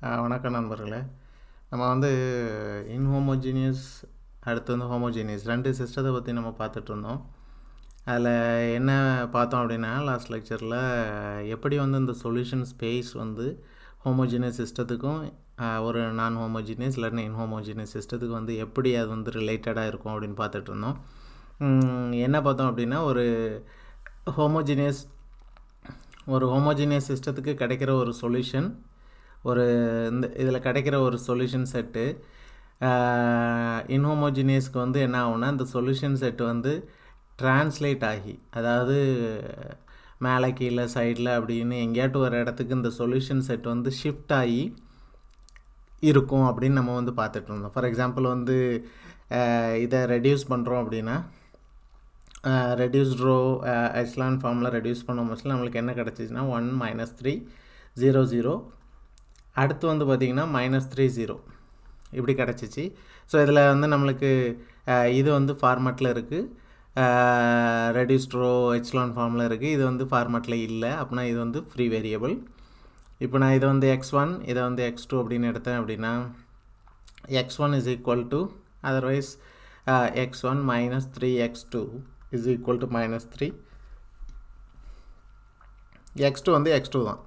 வணக்கம் நண்பர்களே. நம்ம வந்து இன்ஹோமோஜீனியஸ் அடுத்து வந்து ஹோமோஜீனியஸ் 2 சிஸ்டத்தை பற்றி நம்ம பார்த்துட்ருந்தோம். அதில் என்ன பார்த்தோம் அப்படின்னா, லாஸ்ட் லெக்சரில் எப்படி வந்து இந்த சொல்யூஷன் ஸ்பேஸ் வந்து ஹோமோஜீனியஸ் சிஸ்டத்துக்கும் ஒரு நான் ஹோமோஜீனியஸ் இல்லைன்னா இன்ஹோமோஜீனியஸ் சிஸ்டத்துக்கு வந்து எப்படி அது வந்து ரிலேட்டடாக இருக்கும் அப்படின்னு பார்த்துட்ருந்தோம். என்ன பார்த்தோம் அப்படின்னா, ஒரு ஹோமோஜீனியஸ் சிஸ்டத்துக்கு கிடைக்கிற ஒரு சொல்யூஷன், ஒரு இதில் கிடைக்கிற ஒரு சொல்யூஷன் செட்டு இன்ஹோமோஜினியஸ்க்கு வந்து என்ன ஆகும்னா, இந்த சொல்யூஷன் செட்டு வந்து ட்ரான்ஸ்லேட் ஆகி, அதாவது மேலே கீழே சைடில் அப்படின்னு எங்கேயாட்டு ஒரு இடத்துக்கு இந்த சொல்யூஷன் செட் வந்து ஷிஃப்ட் ஆகி இருக்கும் அப்படின்னு நம்ம வந்து பார்த்துட்டு இருந்தோம். ஃபார் எக்ஸாம்பிள் வந்து இதை ரெடியூஸ் பண்ணுறோம் அப்படின்னா, ரெடியூஸ்ட் ரோ எச்லான் ஃபார்மில் ரெடியூஸ் பண்ண மோஸ்ட்லி நம்மளுக்கு என்ன கிடச்சிச்சின்னா 1 - 3 0 0, அடுத்து வந்து பார்த்திங்கன்னா -3 0 இப்படி கிடச்சிச்சு. ஸோ இதில் வந்து நம்மளுக்கு இது வந்து ஃபார்மேட்டில் இருக்குது, ரெடியூஸ்ட் ரோ எச்லான் ஃபார்மில் இருக்குது. இது வந்து ஃபார்மேட்டில் இல்லை அப்படின்னா இது வந்து ஃப்ரீ வேரியபிள். இப்போ நான் இதை வந்து x1 இதை வந்து x2 அப்படின்னு எடுத்தேன் அப்படின்னா, x1 is equal to, otherwise x1 - 3x2 is equal to -3. x2 வந்து x2 தான்,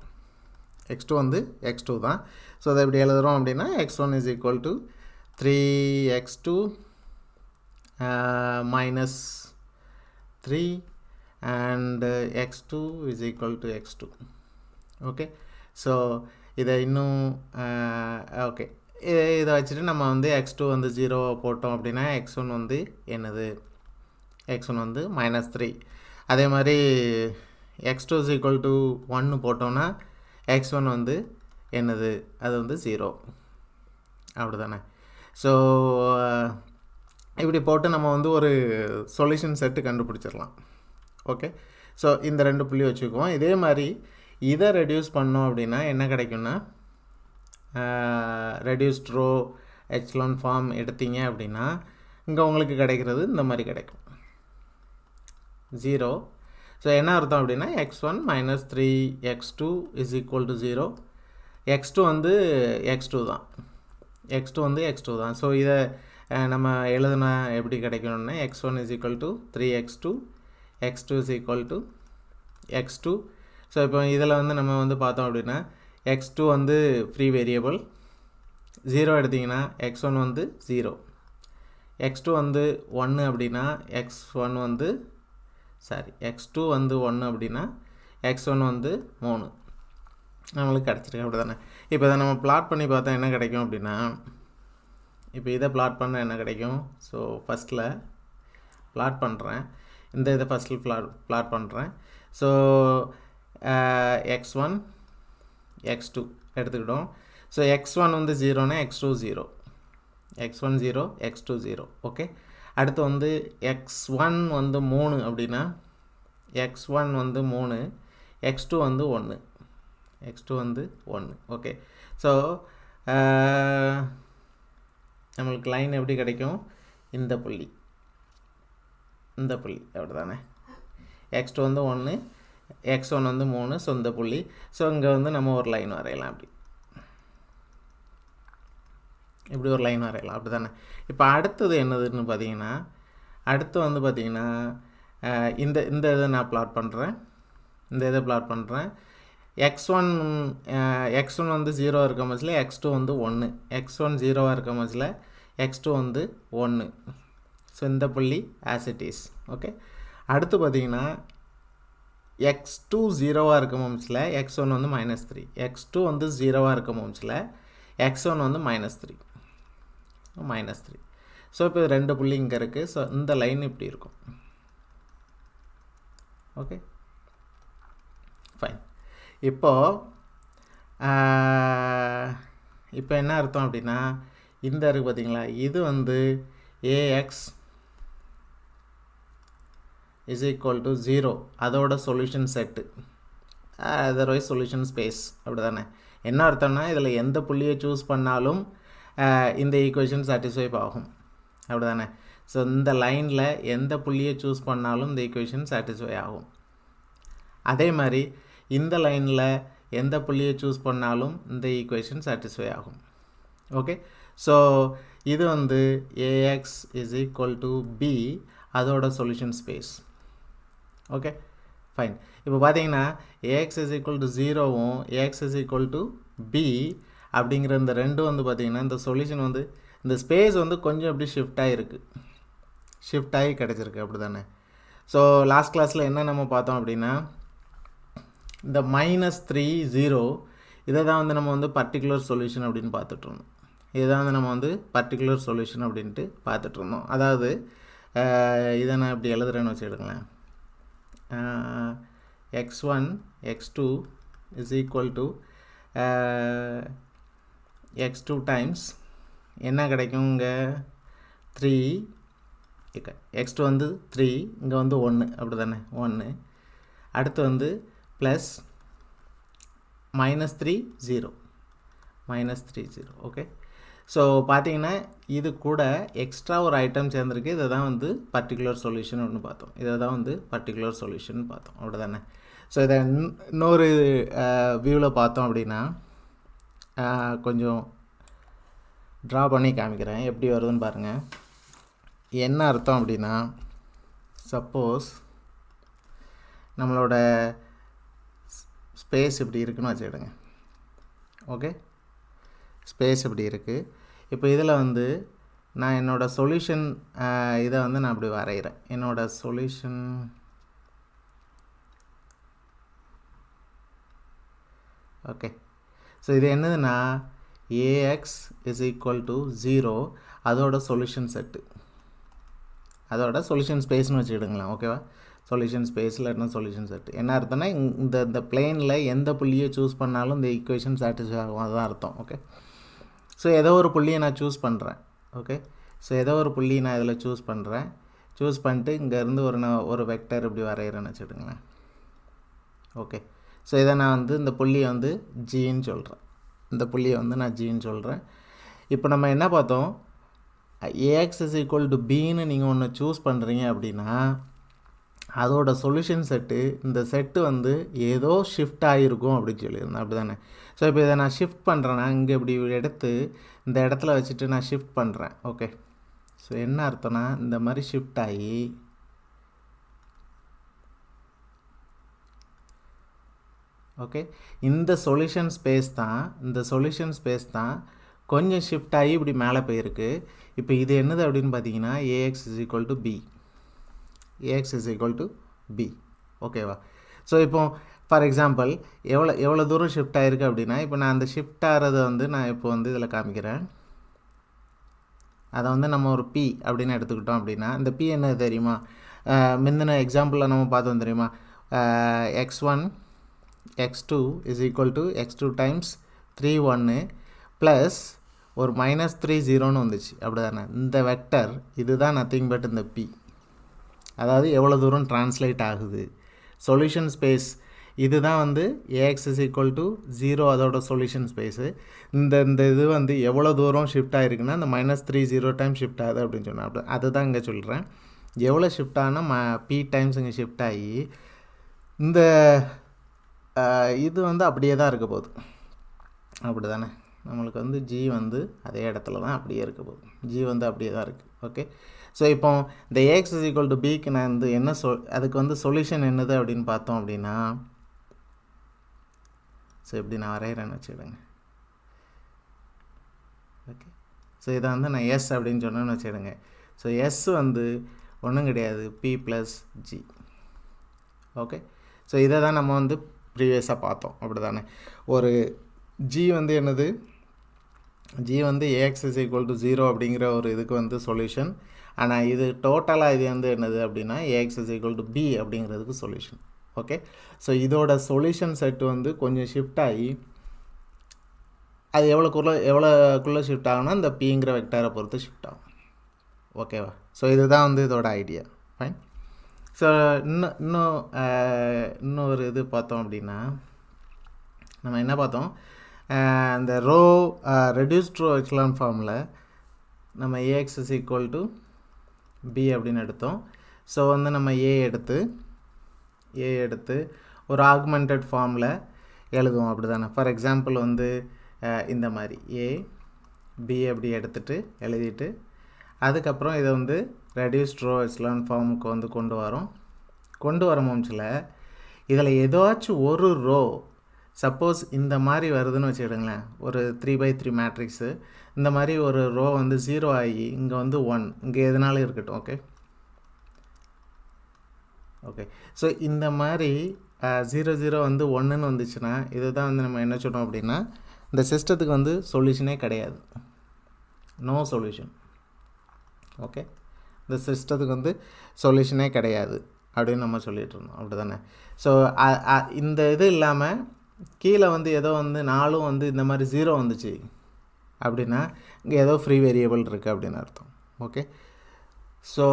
x2 வந்து x2 தான். ஸோ அதை எப்படி எழுதுகிறோம் அப்படின்னா, x1 is equal to 3x2 -3 and x2 is equal to x2. Okay, so இதை இன்னும் ஓகே இதை வச்சுட்டு நம்ம வந்து x2 வந்து 0 போட்டோம் அப்படின்னா x1 வந்து என்னது, x1 வந்து -3. அதே மாதிரி x2 இஸ் ஈக்குவல் டு 1 போட்டோன்னா x1 வந்து என்னது, அது வந்து 0, அப்படி தானே. ஸோ இப்படி போட்டு நம்ம வந்து ஒரு சொல்யூஷன் செட்டு கண்டுபிடிச்சிடலாம். ஓகே, ஸோ இந்த 2 புள்ளி வச்சுக்குவோம். இதே மாதிரி இதை ரெடியூஸ் பண்ணோம் அப்படின்னா என்ன கிடைக்கும்னா, ரெடியூஸ்ட் ரோ எச்லான் ஃபார்ம் எடுத்தீங்க அப்படின்னா இங்கே உங்களுக்கு கிடைக்கிறது இந்த மாதிரி கிடைக்கும் 0. ஸோ என்ன அர்த்தம் அப்படின்னா, x1 - 3x2 is equal to 0. x2 வந்து x2 தான், x2 வந்து x2 தான். ஸோ இதை நம்ம எழுதுனா எப்படி கிடைக்கணும்னா, x1 is equal to 3x2, x2 is equal to x2. So இப்போ இதில் வந்து நம்ம வந்து பார்த்தோம் அப்படின்னா, x2 வந்து ஃப்ரீ வேரியபிள், 0 எடுத்திங்கன்னா x1 வந்து 0, x2 வந்து 1 அப்படின்னா x1 வந்து x2 வந்து 1 அப்படின்னா x1 வந்து 3 நம்மளுக்கு கிடச்சிருக்கு, அப்படி தானே. இப்போ இதை நம்ம பிளாட் பண்ணி பார்த்தா என்ன கிடைக்கும் அப்படின்னா, இப்போ இதை பிளாட் பண்ண என்ன கிடைக்கும். ஸோ ஃபஸ்ட்டில் பிளாட் பண்ணுறேன், இந்த இதை ஃபஸ்ட்டில் பிளாட் பண்ணுறேன். ஸோ x1 x2 எடுத்துக்கிட்டோம். ஸோ x1 வந்து 0னா x2 0, x1 0 x2 0. ஓகே, அடுத்து வந்து x1 வந்து 3 அப்படின்னா x1 வந்து 3, x2 வந்து 1, x2 வந்து 1. ஓகே, ஸோ நம்மளுக்கு லைன் எப்படி கிடைக்கும், இந்த புள்ளி அப்படி தானே. x2 வந்து 1, x1 வந்து 3, ஸோ இந்த புள்ளி. ஸோ இங்கே வந்து நம்ம ஒரு லைன் வரையலாம், இப்படி ஒரு லைன் வரையலாம், அப்படி தானே. இப்போ அடுத்தது என்னதுன்னு பார்த்தீங்கன்னா, அடுத்து வந்து பார்த்திங்கன்னா இந்த இதை நான் பிளாட் பண்ணுறேன், x1 வந்து 0 இருக்க மச்சில் x2 வந்து 1, x1 0 இருக்க மச்சில் x2 வந்து 1. ஸோ இந்த புள்ளி ஆஸ் இட் இஸ். ஓகே, அடுத்து பார்த்திங்கன்னா x2 0 இருக்க மச்சில் x1 வந்து -3, x2 வந்து 0 இருக்க மச்சில் x1 வந்து -3. ஸோ இப்போ 2 புள்ளி இங்கே இருக்குது. ஸோ இந்த லைன் இப்படி இருக்கும். Okay, fine. இப்போது என்ன அர்த்தம் அப்படின்னா, இந்த இருக்குது பார்த்தீங்களா, இது வந்து ax இஸ் ஈக்குவல் டு 0 அதோட solution set, otherwise solution space, அப்படி தானே. என்ன அர்த்தம்னா, இதில் எந்த புள்ளியை சூஸ் பண்ணாலும் இந்த ஈக்குவேஷன் சாட்டிஸ்ஃபை ஆகும், அப்படி தானே. ஸோ இந்த லைனில் எந்த புள்ளியை சூஸ் பண்ணாலும் இந்த ஈக்குவேஷன் சாட்டிஸ்ஃபை ஆகும். அதே மாதிரி இந்த லைனில் எந்த புள்ளியை சூஸ் பண்ணாலும் இந்த ஈக்குவேஷன் சாட்டிஸ்ஃபை ஆகும். ஓகே, ஸோ இது வந்து A X is equal to B, அதோட சொல்யூஷன் ஸ்பேஸ். Okay fine. இப்போ பார்த்தீங்கன்னா ஏஎக்ஸ் இஸ் ஈக்குவல் டு 0வும் A X is equal to B அப்படிங்கிற இந்த ரெண்டும் வந்து பார்த்திங்கன்னா இந்த சொல்யூஷன் வந்து இந்த ஸ்பேஸ் வந்து கொஞ்சம் எப்படி ஷிஃப்ட் ஆகி கிடச்சிருக்கு, அப்படி தானே? ஸோ லாஸ்ட் கிளாஸில் என்ன நம்ம பார்த்தோம் அப்படின்னா இந்த -3 0 இதை தான் வந்து நம்ம வந்து பர்டிகுலர் சொல்யூஷன் அப்படின்னு பார்த்துட்ருந்தோம். இதுதான் வந்து நம்ம வந்து பர்டிகுலர் சொல்யூஷன் அப்படின்ட்டு பார்த்துட்ருந்தோம். அதாவது இதை நான் இப்படி எழுதுறேன்னு வச்சுக்கிடுங்களேன். x1 x2 is equal to x2 times என்ன கிடைக்கும், இங்கே 3, x2 வந்து 3, இங்கே வந்து 1, அப்படி தானே 1. அடுத்து வந்து ப்ளஸ் -3 0 ஓகே. ஸோ பார்த்தீங்கன்னா இது கூட எக்ஸ்ட்ரா ஒரு ஐட்டம் சேர்ந்துருக்கு. இதை தான் வந்து பர்டிகுலர் சொல்யூஷன் ஒன்று பார்த்தோம். அப்படி தானே? ஸோ இதை இன்னொரு வியூவில் பார்த்தோம் அப்படின்னா கொஞ்சம் ட்ரா பண்ணி காமிக்கிறேன், எப்படி வருதுன்னு பாருங்கள். என்ன அர்த்தம் அப்படின்னா, சப்போஸ் நம்மளோட ஸ்பேஸ் இப்படி இருக்குன்னு வச்சுக்கிடுங்க. ஓகே, ஸ்பேஸ் இப்படி இருக்குது. இப்போ இதில் வந்து நான் என்னோடய சொல்யூஷன் இதை வந்து நான் இப்படி வரைகிறேன். என்னோடய சொல்யூஷன் ஓகே. ஸோ இது என்னதுன்னா ஏஎக்ஸ் இஸ் ஈக்குவல் டு 0, அதோட சொல்யூஷன் செட்டு, அதோட சொல்யூஷன் ஸ்பேஸ்னு வச்சுக்கிடுங்களேன். ஓகேவா? சொல்யூஷன் ஸ்பேஸில் என்ன சொல்யூஷன் செட்டு என்ன அர்த்தம்னா இந்த பிளேனில் எந்த புள்ளியை சூஸ் பண்ணாலும் இந்த ஈக்குவேஷன் சாட்டிஸ்ஃபை ஆகும், அதுதான் அர்த்தம். ஓகே, ஸோ ஏதோ ஒரு புள்ளியை நான் சூஸ் பண்ணுறேன். ஓகே, ஸோ ஏதோ ஒரு புள்ளியை நான் இதில் சூஸ் பண்ணிட்டு இங்கேருந்து ஒரு வெக்டர் இப்படி வரைகிறேன்னு வச்சுக்கிடுங்களேன். ஓகே, ஸோ இதை நான் வந்து இந்த புள்ளியை வந்து ஜின்னு சொல்கிறேன். இப்போ நம்ம என்ன பார்த்தோம், ஏஎக்ஸ் இஸ் ஈக்குவல் டு பின்னு நீங்கள் ஒன்று சூஸ் பண்ணுறீங்க அப்படின்னா அதோட சொல்யூஷன் செட்டு, இந்த செட்டு வந்து ஏதோ ஷிஃப்ட் ஆகிருக்கும் அப்படின்னு சொல்லியிருந்தேன், அப்படி தானே? ஸோ இப்போ இதை நான் ஷிஃப்ட் பண்ணுறேன்னா இங்கே இப்படி எடுத்து இந்த இடத்துல வச்சுட்டு நான் ஷிஃப்ட் பண்ணுறேன். ஓகே, ஸோ என்ன அர்த்தம்னா இந்த மாதிரி ஷிஃப்ட் ஆகி ஓகே இந்த சொல்யூஷன் ஸ்பேஸ் தான் கொஞ்சம் ஷிஃப்ட் ஆகி இப்படி மேலே போயிருக்கு. இப்போ இது என்னது அப்படின்னு பார்த்தீங்கன்னா ax is equal to B. ஓகேவா? ஸோ இப்போ ஃபார் எக்ஸாம்பிள் எவ்வளோ தூரம் ஷிஃப்ட் ஆகிருக்கு அப்படின்னா, இப்போ நான் அந்த ஷிஃப்ட் ஆகிறத வந்து நான் இப்போ வந்து இதில் காமிக்கிறேன். அதை வந்து நம்ம ஒரு பி அப்படின்னு எடுத்துக்கிட்டோம் அப்படின்னா இந்த பி என்ன தெரியுமா, முந்தின எக்ஸாம்பிளில் நம்ம பார்த்தோம் தெரியுமா, x1 x2 is equal to x2 times 3 1 plus ஒரு -3 0ன்னு வந்துச்சு, அப்படி தானே? இந்த வெக்டர் இதுதான் நத்திங் பட் இந்த பி, அதாவது எவ்வளோ தூரம் ட்ரான்ஸ்லேட் ஆகுது சொல்யூஷன் ஸ்பேஸ். இதுதான் வந்து ஏஎக்ஸ் இஸ் ஈக்குவல் டு 0 அதோட சொல்யூஷன் ஸ்பேஸு. இந்த இது வந்து எவ்வளோ தூரம் ஷிஃப்ட் ஆகிருக்குன்னா இந்த -3 0 டைம் ஷிஃப்ட் ஆகுது அப்படின்னு சொன்னேன். அப்படி அதுதான் இங்கே சொல்கிறேன். எவ்வளோ ஷிஃப்ட் ஆனால் பி டைம்ஸ் இங்கே ஷிஃப்ட் ஆகி இந்த இது வந்து அப்படியே தான் இருக்க போகுது, அப்படி தானே? நம்மளுக்கு வந்து ஜி வந்து அதே இடத்துல தான் அப்படியே இருக்க போகுது, ஜி வந்து அப்படியே தான் இருக்குது. ஓகே, ஸோ இப்போ இந்த ஏஎக்ஸ் இஸ் ஈக்குவல் டு பிக்கு நான் வந்து என்ன அதுக்கு வந்து சொல்யூஷன் என்னது அப்படின்னு பார்த்தோம் அப்படின்னா, ஸோ இப்படி நான் வரைகிறேன்னு வச்சுக்கிடுங்க. ஓகே, ஸோ இதை வந்து நான் எஸ் அப்படின்னு சொன்னேன்னு வச்சுக்கிடுங்க. ஸோ எஸ் வந்து ஒன்றும் கிடையாது, B plus G. Okay, so இதை தான் நம்ம வந்து ப்ரீவியஸாக பார்த்தோம், அப்படி தானே? ஒரு ஜி வந்து என்னது, ஜி வந்து ஏஎக்ஸ் இஸ் ஈக்குவல் டு 0 அப்படிங்கிற ஒரு இதுக்கு வந்து சொல்யூஷன். ஆனால் இது டோட்டலாக இது வந்து என்னது அப்படின்னா A x is equal to B அப்படிங்கிறதுக்கு சொல்யூஷன். ஓகே, ஸோ இதோட சொல்யூஷன் செட்டு வந்து கொஞ்சம் ஷிஃப்ட் ஆகி அது எவ்வளோக்குள்ளே ஷிஃப்ட் ஆகும்னா இந்த பிங்கிற வெக்டரை பொறுத்து ஷிஃப்ட் ஆகும். ஓகேவா? ஸோ இதுதான் வந்து இதோட ஐடியா. ஃபைன். ஸோ இன்னொரு இது பார்த்தோம் அப்படின்னா நம்ம என்ன பார்த்தோம், இந்த ரெடியூஸ்ட் ரோ எக்ஸலான் ஃபார்மில் நம்ம A x is equal to B அப்படின்னு எடுத்தோம். ஸோ வந்து நம்ம ஏ எடுத்து ஒரு ஆகுமெண்டட் ஃபார்மில் எழுதுவோம் அப்படி தானே. ஃபார் எக்ஸாம்பிள் வந்து இந்த மாதிரி ஏ பி அப்படி எடுத்துகிட்டு எழுதிட்டு அதுக்கப்புறம் இதை வந்து ரெடியூஸ்ட் ரோ எச்லான் ஃபார்முக்கு வந்து கொண்டு வர முடியல. இதில் ஏதாச்சும் ஒரு ரோ சப்போஸ் இந்த மாதிரி வருதுன்னு வச்சுக்கிடுங்களேன், ஒரு 3x3 மேட்ரிக்ஸு இந்த மாதிரி ஒரு ரோ வந்து 0 ஆகி இங்கே வந்து 1 இங்கே எதனாலும் இருக்கட்டும். ஓகே ஸோ இந்த மாதிரி 0 0 வந்து 1ன்னு வந்துச்சுன்னா இதுதான் வந்து நம்ம என்ன சொன்னோம் அப்படின்னா இந்த சிஸ்டத்துக்கு வந்து சொல்யூஷனே கிடையாது, நோ சொல்யூஷன். ஓகே, இந்த சிஸ்டத்துக்கு வந்து சொல்யூஷனே கிடையாது அப்படின்னு நம்ம சொல்லிகிட்டு இருந்தோம் அப்படி தானே. ஸோ இந்த இது இல்லாமல் கீழே வந்து ஏதோ வந்து 4ம் வந்து இந்த மாதிரி 0 வந்துச்சு அப்படின்னா இங்கே ஏதோ ஃப்ரீ வேரியபிள் இருக்குது அப்படின்னு அர்த்தம். ஓகே ஸோ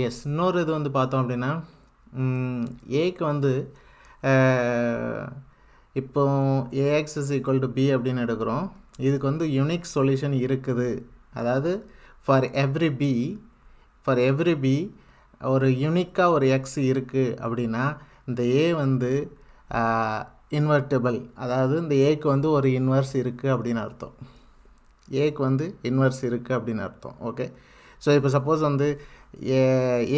எஸ் இன்னொரு இது வந்து பார்த்தோம் அப்படின்னா ஏக்கு வந்து இப்போ A x is equal to B அப்படின்னு எடுக்கிறோம். இதுக்கு வந்து யூனிக் சொல்யூஷன் இருக்குது. அதாவது ஃபார் எவ்ரி பி ஒரு யூனிக்காக ஒரு எக்ஸ் இருக்குது அப்படின்னா இந்த ஏ வந்து இன்வெர்ட்டிபிள், அதாவது இந்த ஏக்கு வந்து ஒரு இன்வர்ஸ் இருக்குது அப்படின்னு அர்த்தம். ஏக்கு வந்து இன்வர்ஸ் இருக்குது அப்படின்னு அர்த்தம். ஓகே ஸோ இப்போ சப்போஸ் வந்து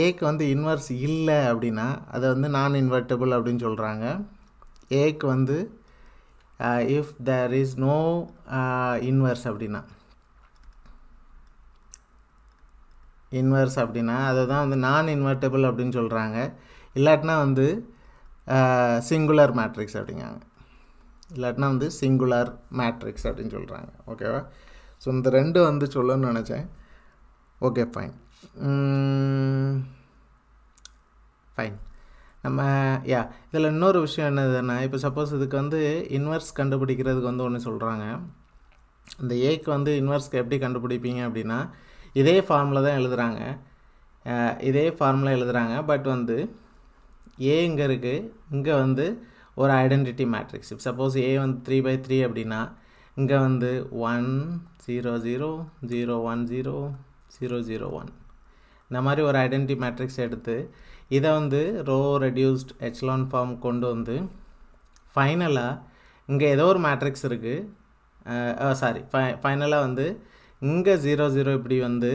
ஏக்கு வந்து இன்வர்ஸ் இல்லை அப்படின்னா அதை வந்து நான் இன்வெர்ட்டிபிள் அப்படின்னு சொல்கிறாங்க. ஏக்கு வந்து if there is no inverse அப்படின்னா அதை தான் வந்து நான் இன்வெர்ட்டிபிள் அப்படின்னு சொல்கிறாங்க. இல்லாட்டினா வந்து சிங்குலர் மேட்ரிக்ஸ் அப்படிங்காங்க. இல்லாட்டினா வந்து சிங்குலர் மேட்ரிக்ஸ் அப்படின்னு சொல்கிறாங்க. ஓகேவா? ஸோ இந்த ரெண்டு வந்து சொல்லணும்னு நினச்சேன். Okay fine. நம்ம இதில் இன்னொரு விஷயம் என்னதுன்னா, இப்போ சப்போஸ் இதுக்கு வந்து இன்வெர்ஸ் கண்டுபிடிக்கிறதுக்கு வந்து ஒன்று சொல்கிறாங்க. இந்த ஏக்கு வந்து இன்வெர்ஸ்க்கு எப்படி கண்டுபிடிப்பீங்க அப்படின்னா இதே ஃபார்முலா தான் எழுதுகிறாங்க. பட் வந்து ஏ இங்கே இருக்குது, இங்கே வந்து ஒரு ஐடென்டிட்டி மேட்ரிக்ஸ். இப்போ சப்போஸ் ஏ வந்து 3x3 அப்படின்னா இங்கே வந்து 1 0 0 0 1 0 0 0 1 இந்த மாதிரி ஒரு ஐடென்டிட்டி மேட்ரிக்ஸ் எடுத்து இதை வந்து ரோ ரெடியூஸ்ட் எச்லான் ஃபார்ம் கொண்டு வந்து ஃபைனலாக இங்கே ஏதோ ஒரு மேட்ரிக்ஸ் இருக்குது, ஃபைனலாக வந்து இங்கே 0 0 இப்படி வந்து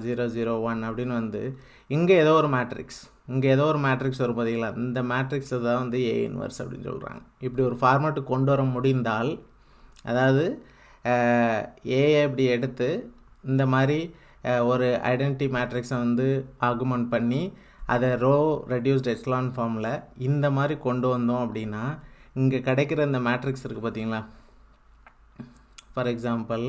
0 0 1 அப்படின்னு வந்து இங்கே ஏதோ ஒரு மேட்ரிக்ஸ் வரும் பார்த்தீங்களா, இந்த மேட்ரிக்ஸை தான் வந்து ஏ இன்வர்ஸ் அப்படின்னு சொல்கிறாங்க. இப்படி ஒரு ஃபார்மேட்டு கொண்டு வர முடிந்தால், அதாவது ஏ இப்படி எடுத்து இந்த மாதிரி ஒரு ஐடென்டிட்டி மேட்ரிக்ஸை வந்து ஆர்குமெண்ட் பண்ணி அதை ரோ ரெடியூஸ்ட் எச்லான் ஃபார்மில் இந்த மாதிரி கொண்டு வந்தோம் அப்படின்னா இங்கே கிடைக்கிற இந்த மேட்ரிக்ஸ் இருக்குது பார்த்தீங்களா, ஃபார் எக்ஸாம்பிள்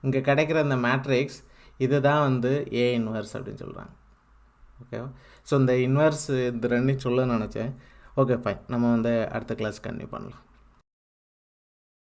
இங்கே கிடைக்கிற இந்த மேட்ரிக்ஸ் இதுதான் வந்து ஏ இன்வர்ஸ் அப்படின்னு சொல்கிறாங்க. ஓகேவா? ஸோ இந்த இன்வர்ஸ் இந்த ரெண்டையும் சொல்ல நினச்சேன். ஓகே ஃபைன், நம்ம வந்து அடுத்த கிளாஸ் கண்டினியூ பண்ணலாம்.